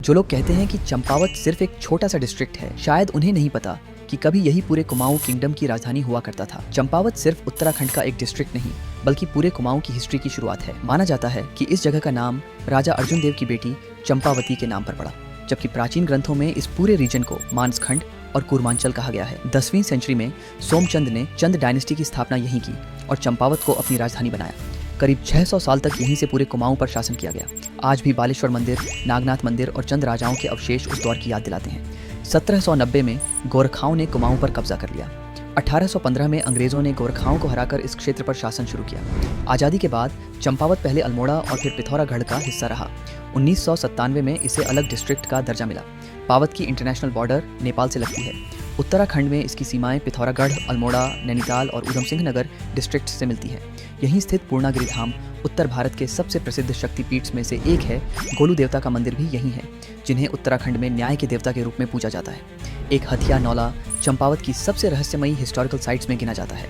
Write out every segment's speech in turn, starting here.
जो लोग कहते हैं कि चंपावत सिर्फ एक छोटा सा डिस्ट्रिक्ट है, शायद उन्हें नहीं पता कि कभी यही पूरे कुमाऊं किंगडम की राजधानी हुआ करता था। चंपावत सिर्फ उत्तराखंड का एक डिस्ट्रिक्ट नहीं, बल्कि पूरे कुमाऊं की हिस्ट्री की शुरुआत है। माना जाता है कि इस जगह का नाम राजा अर्जुन देव की बेटी चंपावती के नाम पर पड़ा, जबकि प्राचीन ग्रंथों में इस पूरे रीजन को मानसखंड और कूर्मांचल कहा गया है। 10वीं सेंचुरी में सोमचंद ने चंद डायनेस्टी की स्थापना यहीं की और चंपावत को अपनी राजधानी बनाया। करीब 600 साल तक यहीं से पूरे कुमाऊं पर शासन किया गया। आज भी बालेश्वर मंदिर, नागनाथ मंदिर और चंद राजाओं के अवशेष उस दौर की याद दिलाते हैं। 1790 में गोरखाओं ने कुमाऊं पर कब्जा कर लिया। 1815 में अंग्रेजों ने गोरखाओं को हराकर इस क्षेत्र पर शासन शुरू किया। आज़ादी के बाद चंपावत पहले अल्मोड़ा और फिर पिथौरागढ़ का हिस्सा रहा। 1997 में इसे अलग डिस्ट्रिक्ट का दर्जा मिला। पावत की इंटरनेशनल बॉर्डर नेपाल से लगती है। उत्तराखंड में इसकी सीमाएं पिथौरागढ़, अल्मोड़ा, नैनीताल और ऊधम सिंह नगर डिस्ट्रिक्ट से मिलती है। यहीं स्थित पूर्णागिरि धाम उत्तर भारत के सबसे प्रसिद्ध शक्तिपीठ में से एक है। गोलू देवता का मंदिर भी यहीं है, जिन्हें उत्तराखंड में न्याय के देवता के रूप में पूजा जाता है। एक हथिया नौला चंपावत की सबसे रहस्यमयी हिस्टोरिकल साइट्स में गिना जाता है।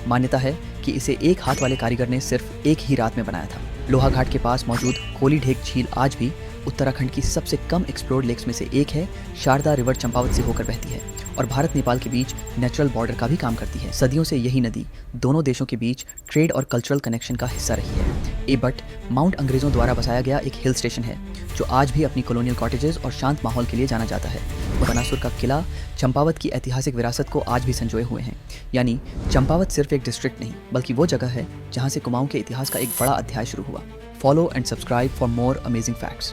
मान्यता है कि इसे एक हाथ वाले कारीगर ने सिर्फ एक ही रात में बनाया था। लोहाघाट के पास मौजूद कोली ढेक झील आज भी उत्तराखंड की सबसे कम एक्सप्लोर्ड लेक्स में से एक है। शारदा रिवर चंपावत से होकर बहती है और भारत नेपाल के बीच नेचुरल बॉर्डर का भी काम करती है। सदियों से यही नदी दोनों देशों के बीच ट्रेड और कल्चरल कनेक्शन का हिस्सा रही है। ए बट माउंट अंग्रेजों द्वारा बसाया गया एक हिल स्टेशन है, जो आज भी अपनी कॉलोनियल कॉटेजेस और शांत माहौल के लिए जाना जाता है। बनासुर का किला चंपावत की ऐतिहासिक विरासत को आज भी संजोए हुए हैं। यानी चंपावत सिर्फ एक डिस्ट्रिक्ट नहीं, बल्कि वो जगह है जहाँ से कुमाऊं के इतिहास का एक बड़ा अध्याय शुरू हुआ। Follow and subscribe for more amazing facts.